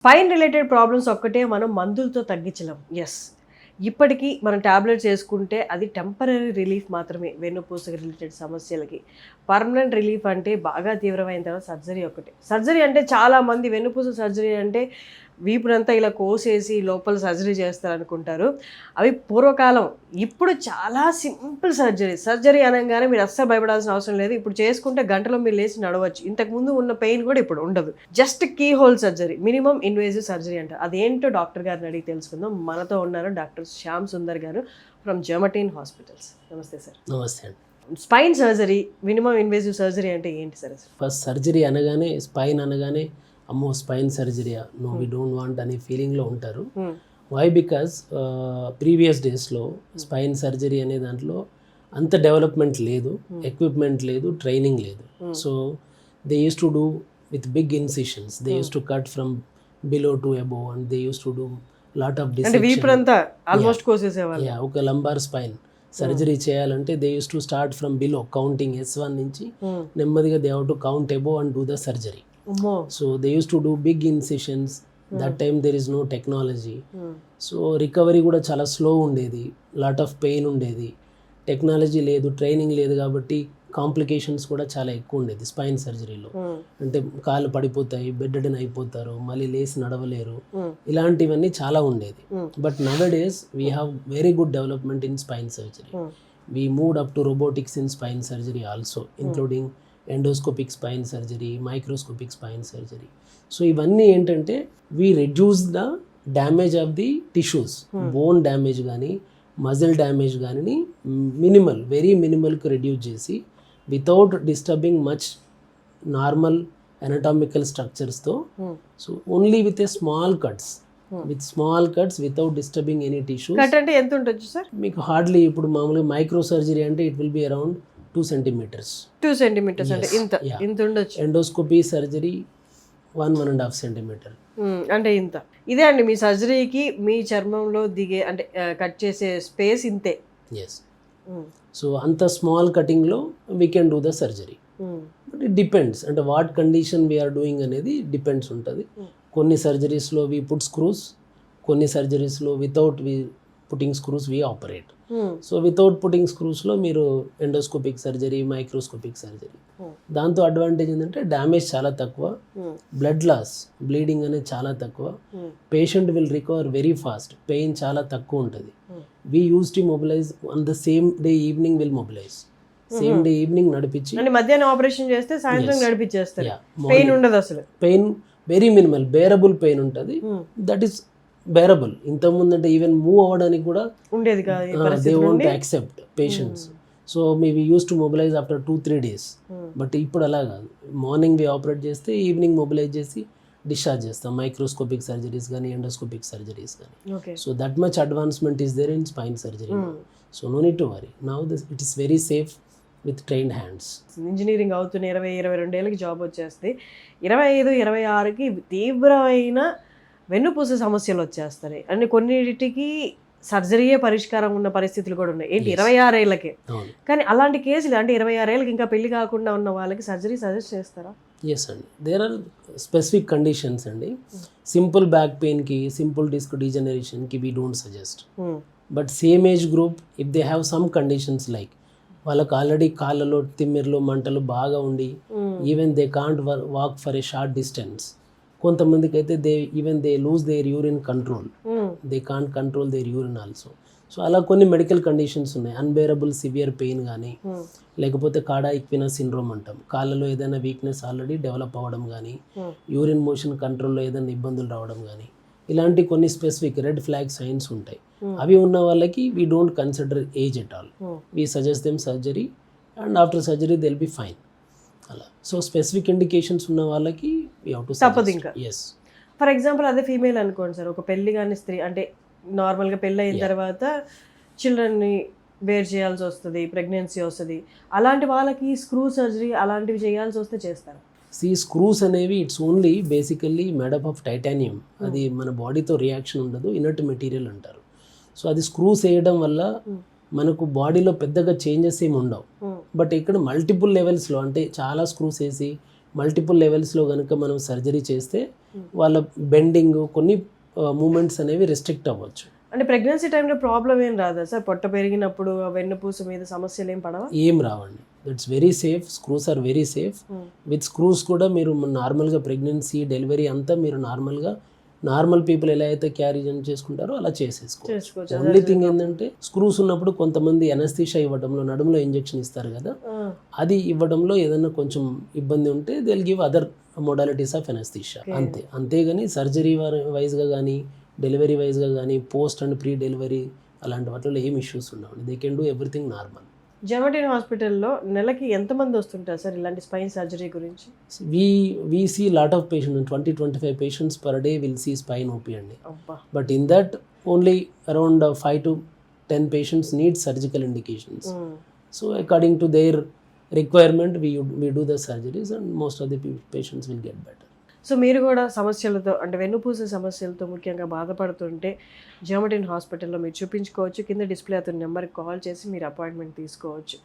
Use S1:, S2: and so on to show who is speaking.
S1: Spine related problems ఒక్కటే మనం మందులతో తగ్గించలేం. యెస్. ఇప్పటికీ మనం టాబ్లెట్స్ వేసుకుంటే అది టెంపరరీ రిలీఫ్ మాత్రమే వెన్నుపూస రిలేటెడ్ సమస్యలకి. పర్మనెంట్ రిలీఫ్ అంటే బాగా తీవ్రమైన తర్వాత సర్జరీ ఒకటే. సర్జరీ అంటే చాలామంది వెన్నుపూస సర్జరీ అంటే వీపునంతా ఇలా కోసేసి లోపల సర్జరీ చేస్తారనుకుంటారు. అవి పూర్వకాలం. ఇప్పుడు చాలా సింపుల్ సర్జరీ అనగానే మీరు అస్సలు భయపడాల్సిన అవసరం లేదు. ఇప్పుడు చేసుకుంటే గంటలో మీరు లేచి నడవచ్చు. ఇంతకుముందు ఉన్న పెయిన్ కూడా ఇప్పుడు ఉండదు. Just keyhole surgery, minimum invasive surgery అంటారు. అదేంటో డాక్టర్ గారిని అడిగి తెలుసుకుందాం. మనతో ఉన్నారు డాక్టర్ శ్యామ్ సుందర్ గారు ఫ్రమ్ జెమటీన్ హాస్పిటల్స్. నమస్తే సార్.
S2: నమస్తే అండి.
S1: Spine surgery, minimum invasive surgery అంటే ఏంటి సార్?
S2: ఫస్ట్ సర్జరీ అనగానే స్పైన్ అనగానే అమ్మో స్పైన్ సర్జరీయా, నో వి డోంట్ వాంట్ అనే ఫీలింగ్లో ఉంటారు. వై బికాజ్ ప్రీవియస్ డేస్లో స్పైన్ సర్జరీ అనే దాంట్లో అంత డెవలప్మెంట్ లేదు, ఎక్విప్మెంట్ లేదు, ట్రైనింగ్ లేదు. So they use to do with big incisions, they use to cut from below to above and they use to do lot of ఒక lumbar spine surgery చేయాలంటే they use to start from below counting S1 నుంచి నెమ్మదిగా they have to count above and do the surgery. So they used to do big incisions. That time there is no technology. So recovery కూడా చాలా slow ఉండేది, lot of pain ఉండేది, technology లేదు, training లేదు, కాబట్టి complications కూడా చాలా ఎక్కువ ఉండేది స్పైన్ సర్జరీలో. అంటే కాళ్ళు పడిపోతాయి, బెడ్డెన్ అయిపోతారు, మళ్ళీ లేసి నడవలేరు, ఇలాంటివన్నీ చాలా ఉండేది. But nowadays we have very good development in spine surgery. We moved up to robotics in spine surgery also, including endoscopic spine surgery, microscopic spine surgery. So ఇవన్నీ ఏంటంటే we reduce the damage of the tissues, bone damage కానీ muscle damage కానీ minimal, very మినిమల్కి reduce చేసి without disturbing much normal anatomical స్ట్రక్చర్స్తో. So only with a small cuts, with small cuts without disturbing any tissues.
S1: Cut అంటే ఎంత ఉంటుంది sir?
S2: మీకు hardly ఇప్పుడు మామూలుగా మైక్రో సర్జరీ అంటే it will be around 2 centimeters.
S1: 2 centimeters అంటే ఇంత ఉండొచ్చు.
S2: ఎండోస్కోపీ సర్జరీ 1.5 centimeter
S1: అంటే ఇంత. ఇదే అండి మీ సర్జరీకి మీ చర్మంలో దిగే అంటే కట్ చేసే స్పేస్ ఇంతే.
S2: ఎస్. సో అంత స్మాల్ కటింగ్లో we can do the surgery. But it depends, అంటే వాట్ కండిషన్ వీఆర్ డూయింగ్ అనేది డిపెండ్స్ ఉంటుంది. కొన్ని సర్జరీస్లో వీ పుట్ స్క్రూస్, కొన్ని సర్జరీస్లో without we putting screws we operate. So without putting స్క్రూస్లో మీరు ఎండోస్కోపిక్ సర్జరీ, మైక్రోస్కోపిక్ సర్జరీ. దాంతో అడ్వాంటేజ్ ఏంటంటే డ్యామేజ్ చాలా తక్కువ, బ్లడ్ లాస్, బ్లీడింగ్ అనేది చాలా తక్కువ, patient will recover very fast, pain చాలా తక్కువ ఉంటుంది. We use to mobilize on the same day evening, will mobilize same day evening నడిపించి,
S1: మధ్యాహ్నం ఆపరేషన్ చేస్తే సాయంత్రం నడిపించేస్తారు. పెయిన్ ఉండదు అసలు,
S2: pain very minimal, bearable pain ఉంటుంది. That is bearable. ఇంతకుముందు అంటే ఈవెన్ మూవ్ అవ్వడానికి కూడా
S1: ఉండేది కాదు,
S2: they won't accept patients. So we use to mobilize after 2-3 days. But ఇప్పుడు అలా కాదు, మార్నింగ్ వి ఆపరేట్ చేస్తే ఈవినింగ్ మొబిలైజ్ చేసి డిశ్చార్జ్ చేస్తాం, మైక్రోస్కోపిక్ సర్జరీస్ కానీ ఎండోస్కోపిక్ సర్జరీస్ కానీ. So that much advancement is there in spine surgery. So no need to worry, now it is very safe with trained hands.
S1: Engineering అవుతున్న 20-22 ఏళ్ళకి job వచ్చేస్తే 25-26కి తీవ్రమైన వెన్నుపూస సమస్యలు వచ్చేస్తాయి. అంటే కొన్నిటికి సర్జరీయే పరిష్కారం ఉన్న పరిస్థితులు కూడా ఉన్నాయి. ఏంటి 26 ఏళ్ళకే? కానీ అలాంటి కేసులు అంటే 26 ఏళ్ళకి ఇంకా పెళ్లి కాకుండా ఉన్న వాళ్ళకి సర్జరీ సజెస్ట్ చేస్తారా?
S2: ఎస్ అండి, దేర్ ఆర్ స్పెసిఫిక్ కండిషన్స్ అండి. సింపుల్ బ్యాక్ పెయిన్కి, సింపుల్ డిస్క్ డీజనరేషన్కి we don't suggest. But same age group if they have some conditions like వాళ్ళకి ఆల్రెడీ కాళ్ళలో తిమ్మిర్లు మంటలు బాగా ఉండి even they can't walk for a short distance, కొంతమందికి అయితే they lose their urine control, they can't control their urine also. So అలా కొన్ని మెడికల్ కండిషన్స్ ఉన్నాయి. అన్బేరబుల్ సివియర్ పెయిన్ కానీ, లేకపోతే కాడా ఈక్వినా సిండ్రోమ్ అంటాం, కాళ్ళలో ఏదైనా వీక్నెస్ ఆల్రెడీ డెవలప్ అవ్వడం కానీ, యూరిన్ మోషన్ కంట్రోల్లో ఏదైనా ఇబ్బందులు రావడం కానీ, ఇలాంటి కొన్ని స్పెసిఫిక్ రెడ్ ఫ్లాగ్ సైన్స్ ఉంటాయి. అవి ఉన్న వాళ్ళకి we don't consider age at all, we suggest them surgery and after surgery they will be fine. అలా. సో స్పెసిఫిక్ ఇండికేషన్స్ ఉన్న వాళ్ళకి
S1: తప్పదు ఇంకా. ఎస్. ఫర్ ఎగ్జాంపుల్ అదే ఫీమేల్ అనుకోండి సార్, ఒక పెళ్లి కానీ స్త్రీ అంటే నార్మల్గా పెళ్ళి అయిన తర్వాత చిల్డ్రన్ని బేర్ చేయాల్సి వస్తుంది, ప్రెగ్నెన్సీ వస్తుంది, అలాంటి వాళ్ళకి స్క్రూ సర్జరీ అలాంటివి చేయాల్సి వస్తే చేస్తారు.
S2: స్క్రూస్ అనేవి it's only basically made up of titanium. అది మన బాడీతో రియాక్షన్ ఉండదు, ఇనర్ట్ మెటీరియల్ అంటారు. సో అది స్క్రూస్ వేయడం వల్ల మనకు బాడీలో పెద్దగా చేంజెస్ ఏమి ఉండవు. బట్ ఇక్కడ మల్టిపుల్ లెవెల్స్లో అంటే చాలా స్క్రూస్ వేసి మల్టిపుల్ లెవెల్స్లో కనుక మనం సర్జరీ చేస్తే వాళ్ళ బెండింగ్ కొన్ని మూమెంట్స్ అనేవి రెస్ట్రిక్ట్ అవ్వచ్చు.
S1: అంటే ప్రెగ్నెన్సీ టైంలో ప్రాబ్లం ఏం రాదా సార్? పొట్ట పెరిగినప్పుడు వెన్నుపూస మీద సమస్యలు ఏం పడవా?
S2: ఏం రావండి. It's very safe. Screws are very safe. With screws కూడా మీరు నార్మల్గా ప్రెగ్నెన్సీ డెలివరీ అంతా మీరు నార్మల్ పీపుల్ ఎలా అయితే క్యారీ చేసుకుంటారో అలా చేసేసుకోవచ్చు. ఓన్లీ థింగ్ ఏంటంటే స్క్రూస్ ఉన్నప్పుడు కొంతమంది ఎనస్థీషియా ఇవ్వడంలో, నడుములో ఇంజెక్షన్ ఇస్తారు కదా, అది ఇవ్వడంలో ఏదైనా కొంచెం ఇబ్బంది ఉంటే they will give other modalities of anaesthesia, అంతేగాని సర్జరీ వైజ్గా కానీ డెలివరీ వైజ్గా కానీ పోస్ట్ అండ్ ప్రీ డెలివరీ అలాంటి వాటిలో ఏం ఇష్యూస్ ఉండవు. They can do everything normal.
S1: జెమటిన్ హాస్పిటల్లో నెలకి ఎంతమంది వస్తుంటారు సార్ ఇలాంటి స్పైన్ సర్జరీ గురించి?
S2: We see lot of patients, 20-25 patients per day will see spine OP అండి. But in that only around 5 to 10 patients need surgical indications. So according to their requirement we do the surgeries and most of the patients will get better.
S1: So మీరు కూడా సమస్యలతో అంటే వెన్నుపూస సమస్యలతో ముఖ్యంగా బాధపడుతుంటే జెమటిన్ హాస్పిటల్లో మీరు చూపించుకోవచ్చు. కింద డిస్ప్లే అవుతున్న నెంబర్కి కాల్ చేసి మీరు అపాయింట్మెంట్ తీసుకోవచ్చు.